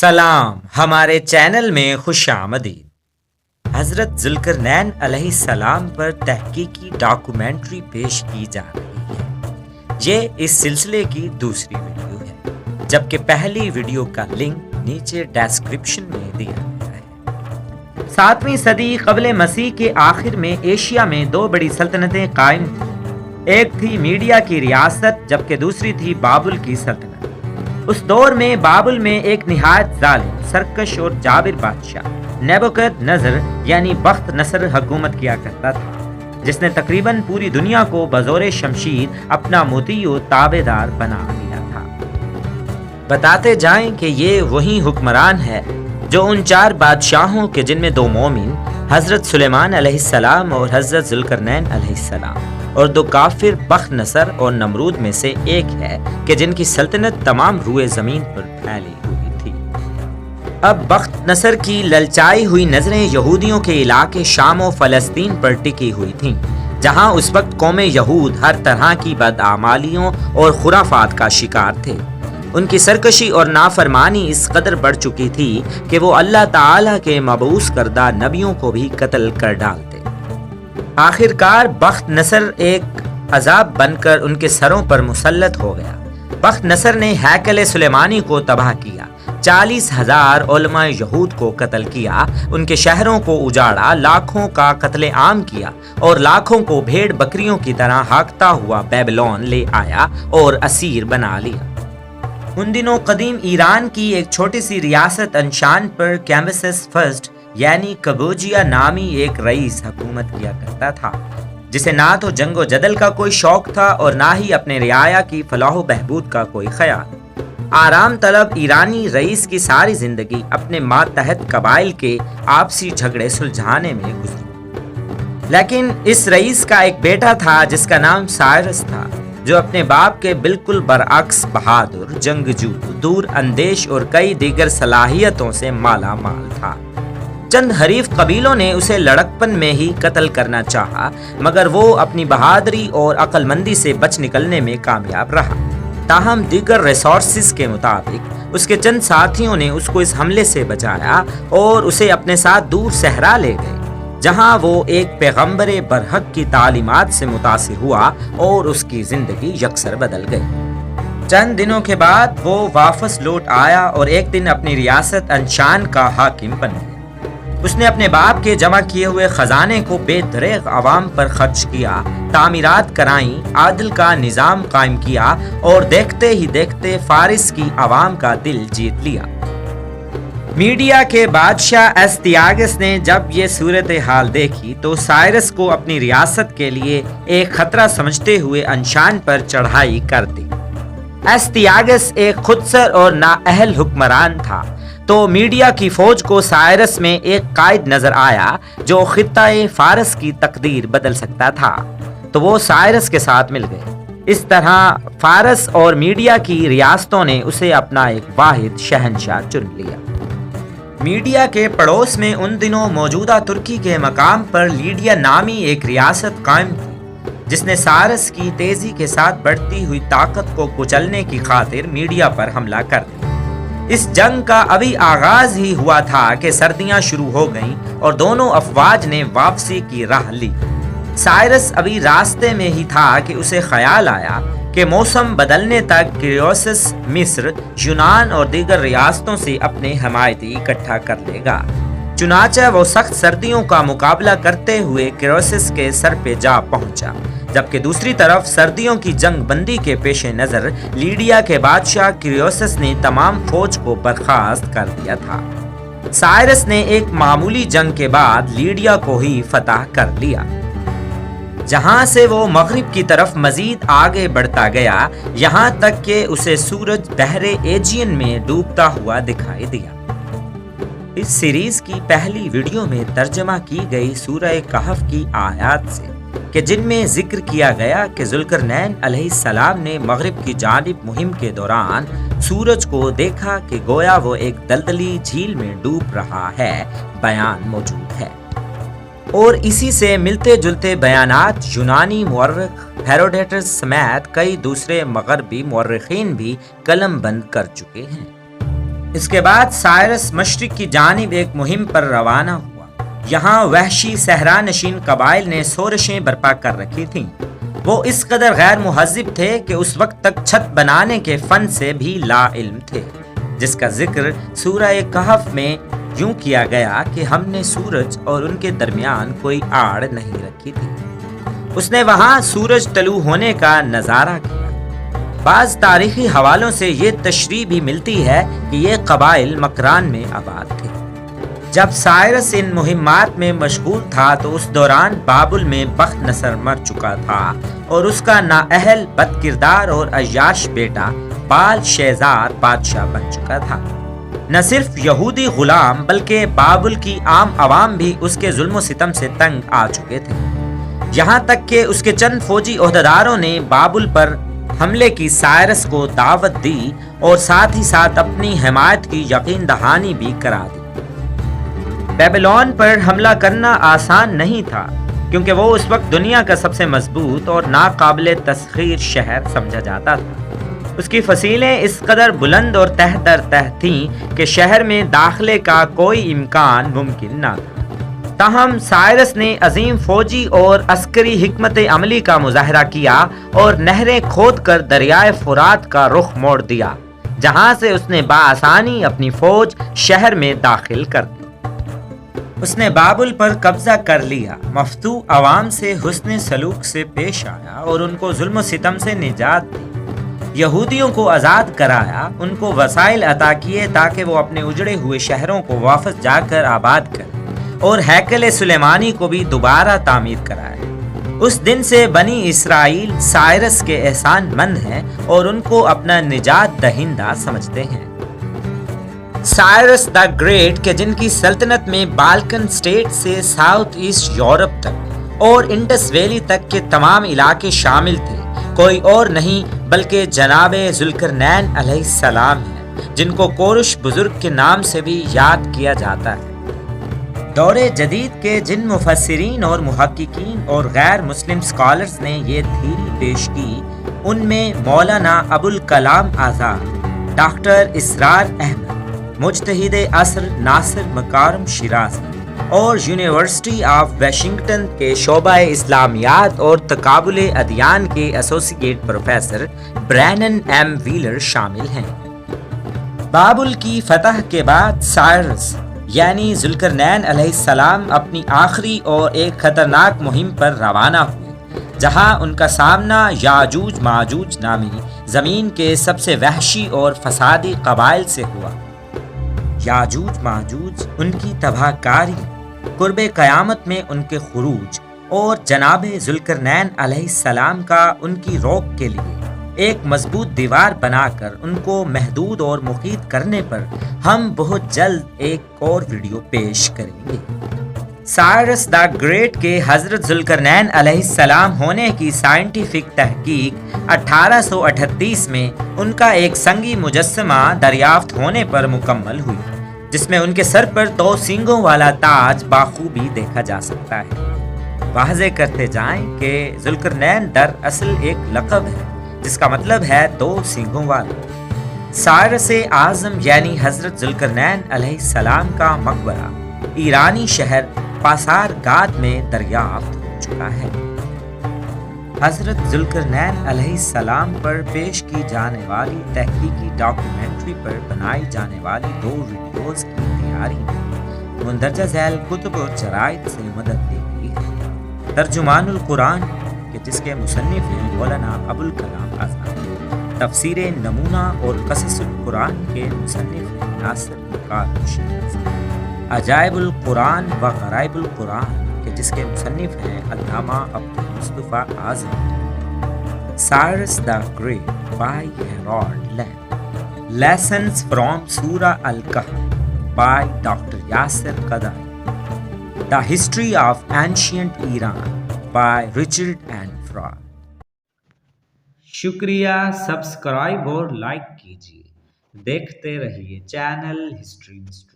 سلام، ہمارے چینل میں خوش آمدید۔ حضرت ذوالقرنین علیہ السلام پر تحقیقی ڈاکومنٹری پیش کی جا رہی ہے۔ یہ اس سلسلے کی دوسری ویڈیو ہے، جبکہ پہلی ویڈیو کا لنک نیچے ڈسکرپشن میں دیا گیا ہے۔ 7ویں صدی قبل مسیح کے آخر میں ایشیا میں دو بڑی سلطنتیں قائم تھیں۔ ایک تھی میڈیا کی ریاست، جبکہ دوسری تھی بابل کی سلطنت۔ اس دور میں بابل میں ایک نہایت ظالم، سرکش اور جابر بادشاہ نیبوکد نظر یعنی بخت نصر حکومت کیا کرتا تھا، جس نے تقریباً پوری دنیا کو بزور شمشیر اپنا مطیع و تابع دار بنا لیا تھا۔ بتاتے جائیں کہ یہ وہی حکمران ہے جو ان 4 بادشاہوں کے، جن میں 2 مومن حضرت سلیمان علیہ السلام اور حضرت ذوالقرنین علیہ السلام، اور 2 کافر بخت نصر اور نمرود میں سے ایک ہے کہ جن کی سلطنت تمام روئے زمین پر پھیلی ہوئی تھی۔ اب بخت نصر کی للچائی ہوئی نظریں یہودیوں کے علاقے شام و فلسطین پر ٹکی ہوئی تھیں، جہاں اس وقت قوم یہود ہر طرح کی بدعمالیوں اور خرافات کا شکار تھے۔ ان کی سرکشی اور نافرمانی اس قدر بڑھ چکی تھی کہ وہ اللہ تعالیٰ کے مبعوث کردہ نبیوں کو بھی قتل کر ڈالتے۔ آخر کار بخت نصر ایک عذاب بن کر ان کے سروں پر مسلط ہو گیا۔ بخت نصر نے ہیکل سلیمانی کو تباہ کیا، 40,000 علماء یہود کو قتل کیا، ان کے شہروں کو اجاڑا، لاکھوں کا قتل عام کیا اور لاکھوں کو بھیڑ بکریوں کی طرح ہانکتا ہوا بیبلون لے آیا اور اسیر بنا لیا۔ ان دنوں قدیم ایران کی ایک چھوٹی سی ریاست انشان پر کیمبسس فرسٹ یعنی کبوجیا نامی ایک رئیس حکومت کیا کرتا تھا، جسے نہ تو جنگ و جدل کا کوئی شوق تھا اور نہ ہی اپنے رعایا کی فلاح و بہبود کا کوئی خیال۔ آرام طلب ایرانی رئیس کی ساری زندگی اپنے ماتحت قبائل کے آپسی جھگڑے سلجھانے میں گزری۔ لیکن اس رئیس کا ایک بیٹا تھا جس کا نام سائرس تھا، جو اپنے باپ کے بالکل برعکس بہادر، جنگجو، دور اندیش اور کئی دیگر صلاحیتوں سے مالا مال تھا۔ چند حریف قبیلوں نے اسے لڑکپن میں ہی قتل کرنا چاہا، مگر وہ اپنی بہادری اور عقل مندی سے بچ نکلنے میں کامیاب رہا۔ تاہم دیگر ریسورسز کے مطابق اس کے چند ساتھیوں نے اس کو اس حملے سے بچایا اور اسے اپنے ساتھ دور صحرا لے گئے، جہاں وہ ایک پیغمبر برحق کی تعلیمات سے متاثر ہوا اور اس کی زندگی یکسر بدل گئی۔ چند دنوں کے بعد وہ واپس لوٹ آیا اور ایک دن اپنی ریاست انشان کا حاکم بن گیا۔ اس نے اپنے باپ کے جمع کیے ہوئے خزانے کو بے دریغ عوام پر خرچ کیا، تعمیرات کرائیں، عادل کا نظام قائم کیا اور دیکھتے ہی دیکھتے فارس کی عوام کا دل جیت لیا۔ میڈیا کے بادشاہ استیاگس نے جب یہ صورتحال دیکھی تو سائرس کو اپنی ریاست کے لیے ایک خطرہ سمجھتے ہوئے انشان پر چڑھائی کر دی۔ استیاگس ایک خودسر اور نااہل حکمران تھا، تو میڈیا کی فوج کو سائرس میں ایک قائد نظر آیا جو خطہ فارس کی تقدیر بدل سکتا تھا، تو وہ سائرس کے ساتھ مل گئے۔ اس طرح فارس اور میڈیا کی ریاستوں نے اسے اپنا ایک واحد شہنشاہ چن لیا۔ میڈیا کے پڑوس میں ان دنوں موجودہ ترکی کے مقام پر لیڈیا نامی ایک ریاست قائم تھی، جس نے سائرس کی تیزی کے ساتھ بڑھتی ہوئی طاقت کو کچلنے کی خاطر میڈیا پر حملہ کر دیا۔ اس جنگ کا ابھی آغاز ہی ہوا تھا کہ سردیاں شروع ہو گئیں اور دونوں افواج نے واپسی کی راہ لی۔ سائرس ابھی راستے میں ہی تھا کہ اسے خیال آیا کہ موسم بدلنے تک کیروسس مصر، یونان اور دیگر ریاستوں سے اپنے حمایتی اکٹھا کر لے گا۔ چنانچہ وہ سخت سردیوں کا مقابلہ کرتے ہوئے کیروسس کے سر پہ جا پہنچا، جبکہ دوسری طرف سردیوں کی جنگ بندی کے پیش نظر لیڈیا کے بادشاہ کیروسس نے تمام فوج کو برخاست کر دیا تھا۔ سائرس نے ایک معمولی جنگ کے بعد لیڈیا کو ہی فتح کر لیا، جہاں سے وہ مغرب کی طرف مزید آگے بڑھتا گیا، یہاں تک کہ اسے سورج بحر ایجین میں ڈوبتا ہوا دکھائی دیا۔ اس سیریز کی پہلی ویڈیو میں ترجمہ کی گئی سورہ کہف کی آیات سے، کہ جن میں ذکر کیا گیا کہ ذوالقرنین علیہ السلام نے مغرب کی جانب مہم کے دوران سورج کو دیکھا کہ گویا وہ ایک دلدلی جھیل میں ڈوب رہا ہے، بیان موجود ہے۔ اور اسی سے ملتے جلتے بیانات یونانی مورخ ہیروڈیٹس سمیت کئی دوسرے مغربی مورخین بھی قلم بند کر چکے ہیں۔ اس کے بعد سائرس مشرق کی جانب ایک مہم پر روانہ ہوا۔ یہاں وحشی صحرا نشین قبائل نے سورشیں برپا کر رکھی تھیں۔ وہ اس قدر غیر مہذب تھے کہ اس وقت تک چھت بنانے کے فن سے بھی لا علم تھے، جس کا ذکر سورہ کہف میں یوں کیا گیا کہ ہم نے سورج اور ان کے درمیان کوئی آڑ نہیں رکھی تھی۔ اس نے وہاں سورج طلوع ہونے کا نظارہ کیا۔ بعض تاریخی حوالوں سے یہ تشریح بھی ملتی ہے کہ یہ قبائل مکران میں آباد تھے۔ جب سائرس ان مہمات میں مشغول تھا تو اس دوران بابل میں بخت نصر مر چکا تھا اور اس کا نااہل بد کردار اور عیاش بیٹا بال شیزار بادشاہ بن چکا تھا۔ نہ صرف یہودی غلام بلکہ بابل کی عام عوام بھی اس کے ظلم و ستم سے تنگ آ چکے تھے، یہاں تک کہ اس کے چند فوجی عہدیداروں نے بابل پر حملے کی سائرس کو دعوت دی اور ساتھ ہی ساتھ اپنی حمایت کی یقین دہانی بھی کرا دی۔ بیبلون پر حملہ کرنا آسان نہیں تھا کیونکہ وہ اس وقت دنیا کا سب سے مضبوط اور ناقابل تسخیر شہر سمجھا جاتا تھا۔ اس کی فصیلیں اس قدر بلند اور تہ در تہ تھیں کہ شہر میں داخلے کا کوئی امکان ممکن نہ تھا۔ تاہم سائرس نے عظیم فوجی اور عسکری حکمت عملی کا مظاہرہ کیا اور نہریں کھود کر دریائے فرات کا رخ موڑ دیا، جہاں سے اس نے بآسانی اپنی فوج شہر میں داخل کر دی۔ اس نے بابل پر قبضہ کر لیا، مفتوح عوام سے حسن سلوک سے پیش آیا اور ان کو ظلم و ستم سے نجات دی۔ یہودیوں کو آزاد کرایا، ان کو وسائل عطا کیے تاکہ وہ اپنے اجڑے ہوئے شہروں کو واپس جا کر آباد کریں اور ہیکل سلیمانی کو بھی دوبارہ تعمیر کرائے۔ اس دن سے بنی اسرائیل سائرس کے احسان مند ہیں اور ان کو اپنا نجات دہندہ سمجھتے ہیں۔ سائرس دا گریٹ کے جن کی سلطنت میں بالکن سٹیٹ سے ساؤتھ ایسٹ یورپ تک اور انڈس ویلی تک کے تمام علاقے شامل تھے، کوئی اور نہیں بلکہ جناب ذوالقرنین علیہ السلام ہیں، جن کو کورش بزرگ کے نام سے بھی یاد کیا جاتا ہے۔ دور جدید کے جن مفسرین اور محققین اور غیر مسلم اسکالرز نے یہ تھیری پیش کی، ان میں مولانا ابوالکلام آزاد، ڈاکٹر اسرار احمد، مجتہد عصر ناصر مکارم شیرازی اور یونیورسٹی آف واشنگٹن کے شعبہ اسلامیات اور تقابل ادیان کے ایسوسی at professor Brennen M wheeler شامل ہیں۔ بابل کی فتح کے بعد سائرس یعنی ذوالقرنین علیہ السلام اپنی آخری اور ایک خطرناک مہم پر روانہ ہوئے، جہاں ان کا سامنا یاجوج ماجوج نامی زمین کے سب سے وحشی اور فسادی قبائل سے ہوا۔ یاجوج ماجوج ان کی تباہ کاری، قرب قیامت میں ان کے خروج اور جناب ذوالقرنین علیہ السلام کا ان کی روک کے لیے ایک مضبوط دیوار بنا کر ان کو محدود اور محیط کرنے پر ہم بہت جلد ایک اور ویڈیو پیش کریں گے۔ سائرس دا گریٹ کے حضرت ذوالقرنین علیہ السلام ہونے کی سائنٹیفک تحقیق 1838 میں ان کا ایک سنگی مجسمہ دریافت ہونے پر مکمل ہوئی، جس میں ان کے سر پر 2 سینگوں والا تاج بخوبی دیکھا جا سکتا ہے۔ واضح کرتے جائیں کہ ذوالقرنین در اصل ایک لقب ہے جس کا مطلب ہے 2 سینگوں والا۔ سائرس اعظم یعنی حضرت ذوالقرنین علیہ السلام کا مقبرہ ایرانی شہر پاسار گاد میں دریافت ہو چکا ہے۔ حضرت ذوالقرنین علیہ السلام پر پیش کی جانے والی تحقیقی ڈاکومنٹری پر بنائی جانے والی 2 ویڈیوز کی تیاری میں مندرجہ ذیل کتب اور جرائد سے مدد لی گئی ہے۔ ترجمان القرآن کہ جس کے مصنف ہیں مولانا ابوالکلام آزاد، تفسیر نمونہ اور قصص القرآن کے مصنف ہیں ناصر مکارم شیرازی، عجائب القرآن و غرائب القرآن کہ جس کے مصنف ہیں Allama Abdul-Mustafa Azam, Cyrus the Great by Harold Lamb, lessons from Surah Al-Kahf by doctor Yasir Qadhi, the history of ancient Iran by Richard N Frye. شکریہ، سبسکرائب اور لائک کیجیے، دیکھتے رہیے چینل ہسٹری مسٹری۔